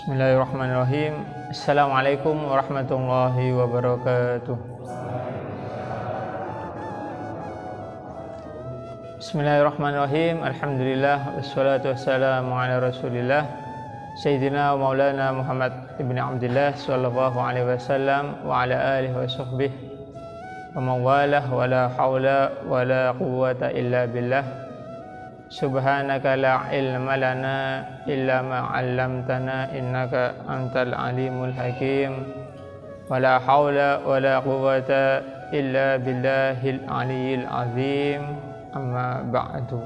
Bismillahirrahmanirrahim. Assalamualaikum warahmatullahi wabarakatuh. Bismillahirrahmanirrahim. Alhamdulillah wassalatu wassalamu ala Rasulillah Sayyidina wa Maulana Muhammad ibn Abdillah sallallahu alaihi wasallam wa ala alihi wa sahbihi wa mawalah wa la hawla wa la quwwata illa billah. Subhanaka la ilma lana illa ma 'allamtana innaka antal alimul hakim. Wa la haula wa la quwwata illa billahil aliyyil azim. Amma ba'du.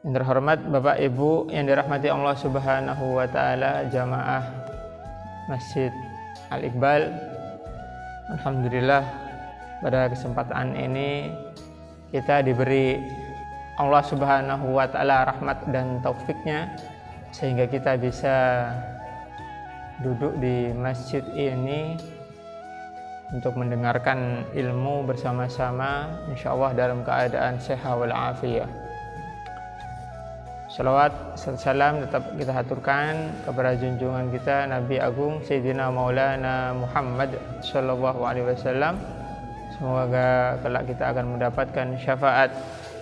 Yang terhormat Bapak Ibu yang dirahmati Allah Subhanahu wa taala, jamaah Masjid Al-Iqbal. Alhamdulillah pada kesempatan ini kita diberi Allah Subhanahu wa taala rahmat dan taufiknya sehingga kita bisa duduk di masjid ini untuk mendengarkan ilmu bersama-sama, insyaallah dalam keadaan sehat wal afiyah. Salawat salam tetap kita haturkan kepada junjungan kita Nabi Agung Sayyidina Maulana Muhammad sallallahu alaihi wasallam. Semoga kelak kita akan mendapatkan syafaat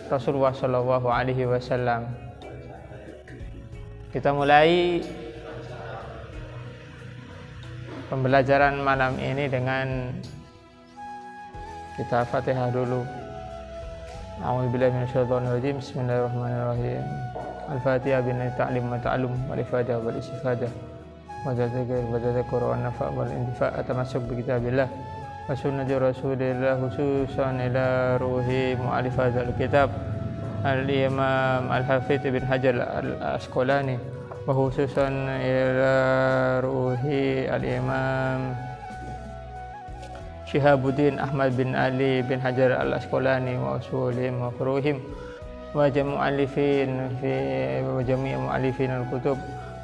Rasulullah sallallahu alaihi wasallam. Kita mulai pembelajaran malam ini dengan kita Fatihah dulu. A'udzubillahi minasyaitonir rajim. Bismillahirrahmanirrahim. Al-Fatihah binai ta'lim wa ta'allum wal ifadah wal istifadah wa tadzakkar wa nafa' wal intifa' atamassuk bi kitabillah wa sunnati rasulillah khususan ila ruhi mu'allif hadzal kitab al-imam al-hafidz ibn Hajar al-Asqalani wa khususan ila ruhi al-imam Syihabuddin Ahmad bin Ali bin Hajar al-Asqalani wa usulihim wa furuhim wa mu'allifin fi jami' mu'allifin al-kutub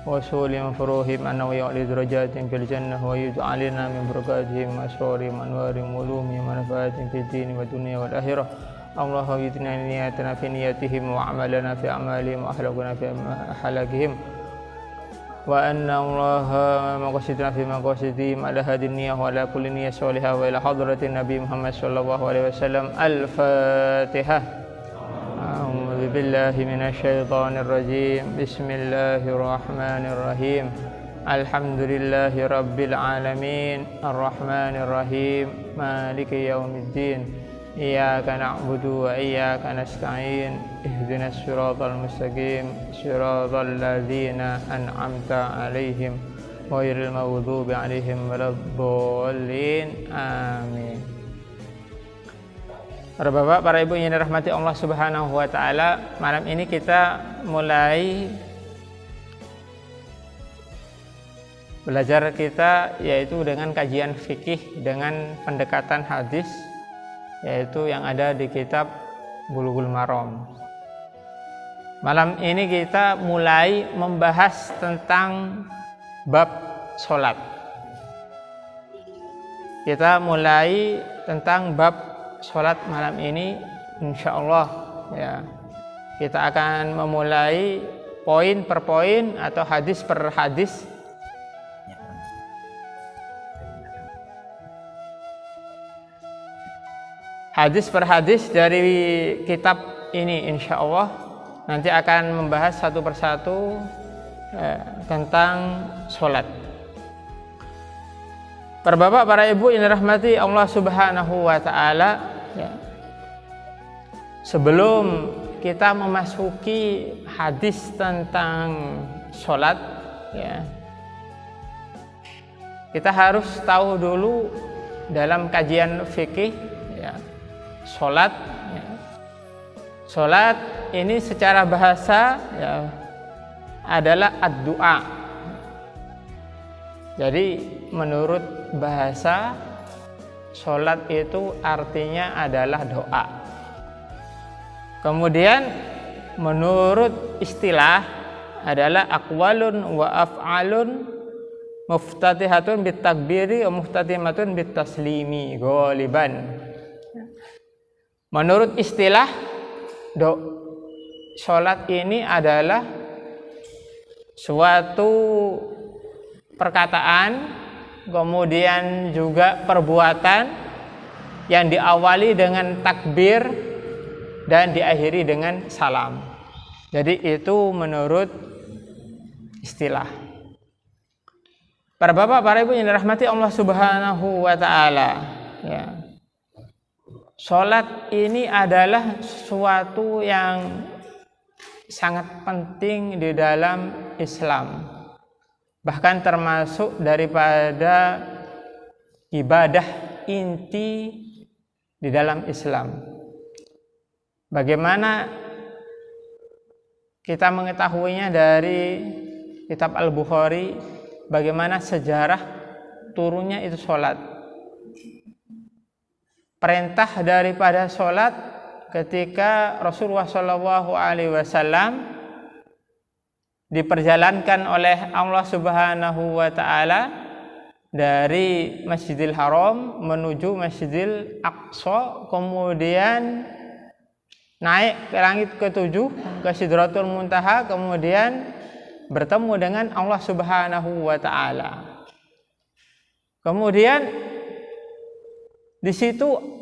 wa usulihim wa furuhim annahu ya'li darajatin fil jannah wa yuj'alina min barakatihim asrarihim anwarihim ulumihim wa nafaatihim fid din wa dunya wal akhirah. Allahumma yudna niyatana fi niyatihim wa amalana fi amalihim wa akhlaqana fi akhlaqihim wa anna allaha maqasidna fi maqasidihim ala hadin niyah wa ala kulli niyyah salihah wa ila hadratin nabi Muhammad sallallahu alaihi wasallam. Al-Fatihah. A'udzu billahi minasyaitonir rajim. Bismillahirrahmanirrahim. Alhamdulillahi rabbil alamin arrahmanir rahim maliki yaumiddin. Iyyaka na'budu wa iyyaka nasta'in. Ihdinas siratal mustaqim siratal ladzina an'amta 'alaihim ghairil maghdubi 'alaihim waladdallin. Amin. Para bapak, para ibu yang dirahmati Allah Subhanahu wa taala, malam ini kita mulai belajar kita yaitu dengan kajian fikih dengan pendekatan hadis, yaitu yang ada di kitab Bulughul Maram. Malam ini kita mulai membahas tentang bab sholat. Kita mulai tentang bab sholat malam ini, insyaallah ya. Kita akan memulai poin per poin atau hadis per hadis. Hadis per hadis dari kitab ini, insyaallah nanti akan membahas satu persatu tentang sholat. Para bapak, para ibu yang dirahmati Allah Subhanahu wa taala, ya. Sebelum kita memasuki hadis tentang sholat, ya, kita harus tahu dulu dalam kajian fikih, ya, sholat, ya. Sholat ini secara bahasa, ya, adalah ad-du'a. Jadi menurut bahasa, sholat itu artinya adalah doa. Kemudian menurut istilah adalah aqwalun wa af'alun muftatihatun bitakbiri wa muftatimatun bitaslimi ghaliban. Menurut istilah sholat ini adalah suatu perkataan, kemudian juga perbuatan yang diawali dengan takbir dan diakhiri dengan salam. Jadi itu menurut istilah. Para bapak, para ibu yang dirahmati Allah Subhanahu wa taala, ya. Salat ini adalah sesuatu yang sangat penting di dalam Islam. Bahkan termasuk daripada ibadah inti di dalam Islam. Bagaimana kita mengetahuinya dari kitab Al-Bukhari, bagaimana sejarah turunnya itu sholat. Perintah daripada sholat ketika Rasulullah SAW diperjalankan oleh Allah Subhanahu wa taala dari Masjidil Haram menuju Masjidil Aqsa, kemudian naik ke langit ke-7 ke Sidratul Muntaha, kemudian bertemu dengan Allah Subhanahu wa taala. Kemudian di situ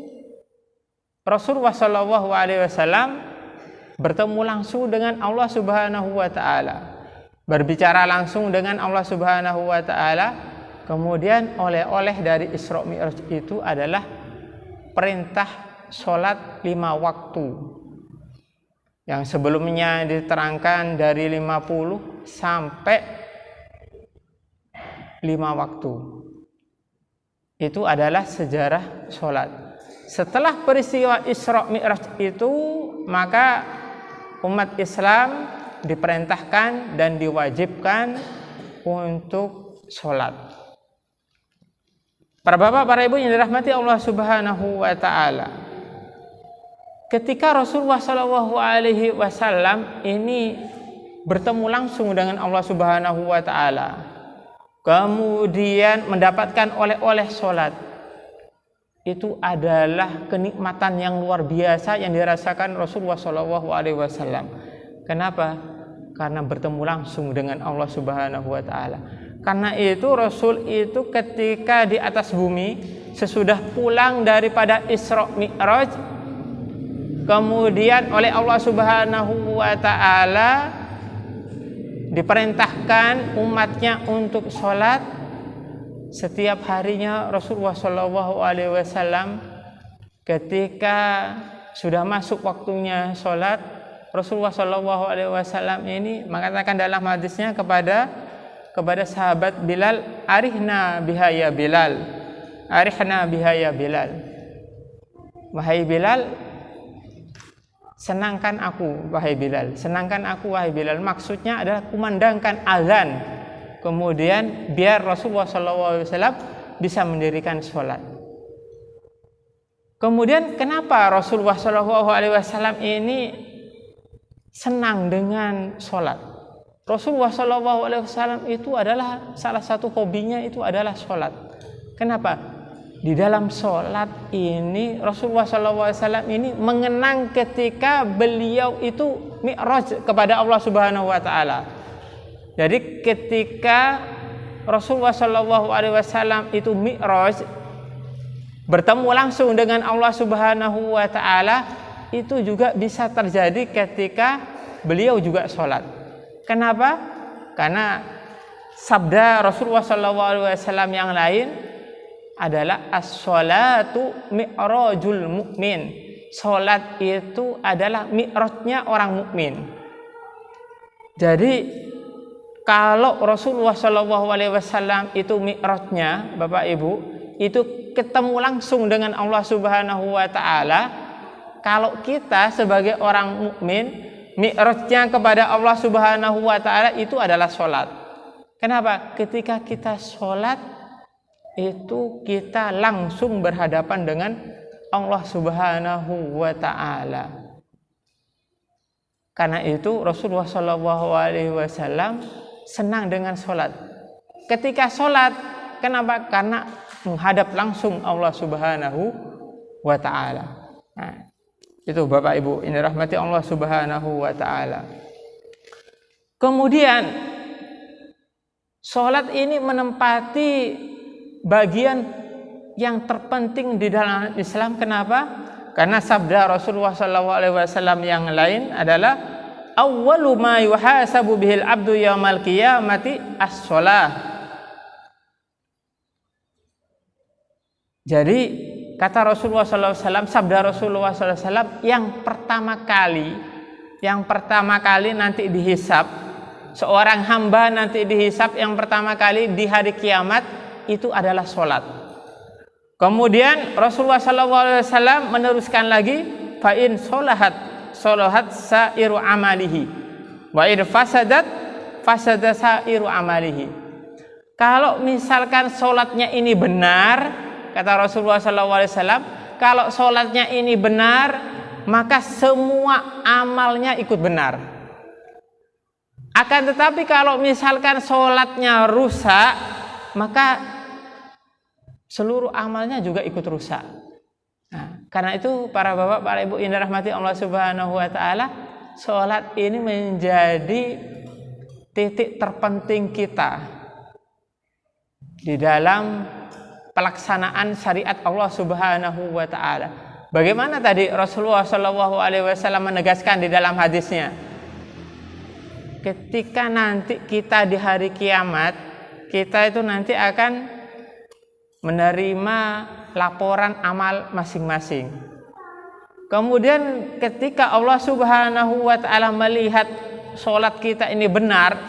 Rasulullah SAW bertemu langsung dengan Allah Subhanahu wa taala, berbicara langsung dengan Allah Subhanahu wa taala. Kemudian oleh-oleh dari Isra Mi'raj itu adalah perintah sholat 5 waktu, yang sebelumnya diterangkan dari 50 sampai 5 waktu. Itu adalah sejarah sholat. Setelah peristiwa Isra Mi'raj itu, maka umat Islam diperintahkan dan diwajibkan untuk sholat. Para bapak, para ibu yang dirahmati Allah Subhanahu wa taala, ketika Rasulullah SAW ini bertemu langsung dengan Allah Subhanahu wa taala, kemudian mendapatkan oleh-oleh sholat, itu adalah kenikmatan yang luar biasa yang dirasakan Rasulullah SAW. Kenapa? Karena bertemu langsung dengan Allah Subhanahu wa taala. Karena itu Rasul itu ketika di atas bumi, sesudah pulang daripada Isra Mi'raj, kemudian oleh Allah Subhanahu wa taala diperintahkan umatnya untuk sholat. Setiap harinya Rasulullah SAW ketika sudah masuk waktunya sholat, Rasulullah SAW ini mengatakan dalam hadisnya kepada sahabat Bilal, arihna biha ya Bilal, arihna biha ya Bilal, wahai Bilal, senangkan aku wahai Bilal, senangkan aku wahai Bilal. Maksudnya adalah kumandangkan azan, kemudian biar Rasulullah SAW bisa mendirikan sholat. Kemudian kenapa Rasulullah SAW ini senang dengan sholat? Rasulullah SAW itu adalah salah satu hobinya itu adalah sholat. Kenapa? Di dalam sholat ini Rasulullah SAW ini mengenang ketika beliau itu mi'raj kepada Allah Subhanahu wa taala. Jadi ketika Rasulullah SAW itu mi'raj, bertemu langsung dengan Allah Subhanahu wa taala, itu juga bisa terjadi ketika beliau juga sholat. Kenapa? Karena sabda Rasulullah SAW yang lain adalah as-sholatu mi'rajul mu'min. Sholat itu adalah mi'rajnya orang mukmin. Jadi kalau Rasulullah SAW itu mi'rajnya, Bapak Ibu, itu ketemu langsung dengan Allah Subhanahu wa taala. Kalau kita sebagai orang mukmin, mi'rajnya kepada Allah Subhanahu wa taala itu adalah sholat. Kenapa? Ketika kita sholat itu kita langsung berhadapan dengan Allah Subhanahu wa taala. Karena itu Rasulullah SAW senang dengan sholat. Ketika sholat, kenapa? Karena menghadap langsung Allah Subhanahu wa taala. Nah, Itu Bapak Ibu, ini rahmati Allah Subhanahu wa taala. Kemudian salat ini menempati bagian yang terpenting di dalam Islam. Kenapa? Karena sabda Rasulullah SAW yang lain adalah awwalu ma yuhasabu bihil abdu yaumal qiyamati as-shalah. Jadi kata Rasulullah SAW, sabda Rasulullah SAW, yang pertama kali nanti dihisab, seorang hamba nanti dihisab yang pertama kali di hari kiamat itu adalah sholat. Kemudian Rasulullah SAW meneruskan lagi, fa in sholahat sairu amalihi, wa in fasada sairu amalihi. Kalau misalkan sholatnya ini benar, kata Rasulullah SAW, kalau sholatnya ini benar, maka semua amalnya ikut benar. Akan tetapi kalau misalkan sholatnya rusak, maka seluruh amalnya juga ikut rusak. Nah, karena itu para bapak, para ibu yang dirahmati Allah Subhanahu wa taala, sholat ini menjadi titik terpenting kita di dalam pelaksanaan syariat Allah Subhanahu wa taala. Bagaimana tadi Rasulullah SAW menegaskan di dalam hadisnya, ketika nanti kita di hari kiamat, kita itu nanti akan menerima laporan amal masing-masing. Kemudian ketika Allah Subhanahu wa taala melihat sholat kita ini benar,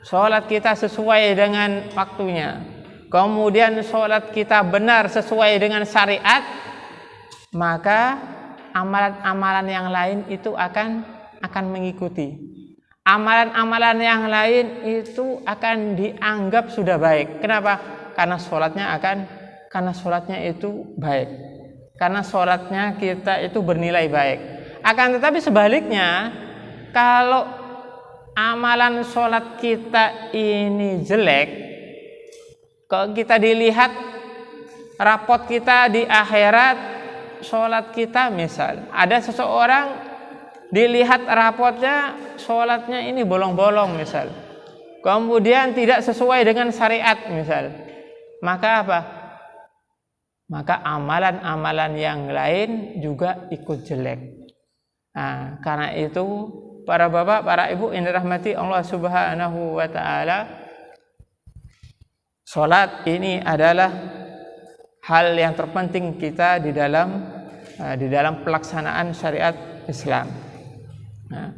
sholat kita sesuai dengan waktunya, kemudian sholat kita benar sesuai dengan syariat, maka amalan-amalan yang lain itu akan mengikuti. Amalan-amalan yang lain itu akan dianggap sudah baik. Kenapa? Karena sholatnya itu baik. Karena sholatnya kita itu bernilai baik. Akan tetapi sebaliknya, kalau amalan sholat kita ini jelek, kalau kita dilihat rapot kita di akhirat, sholat kita misal, ada seseorang dilihat rapotnya, sholatnya ini bolong-bolong misal, kemudian tidak sesuai dengan syariat misal, maka apa? Maka amalan-amalan yang lain juga ikut jelek. Nah, karena itu para bapak, para ibu yang dirahmati Allah Subhanahu wa taala, sholat ini adalah hal yang terpenting kita di dalam pelaksanaan syariat Islam. Nah,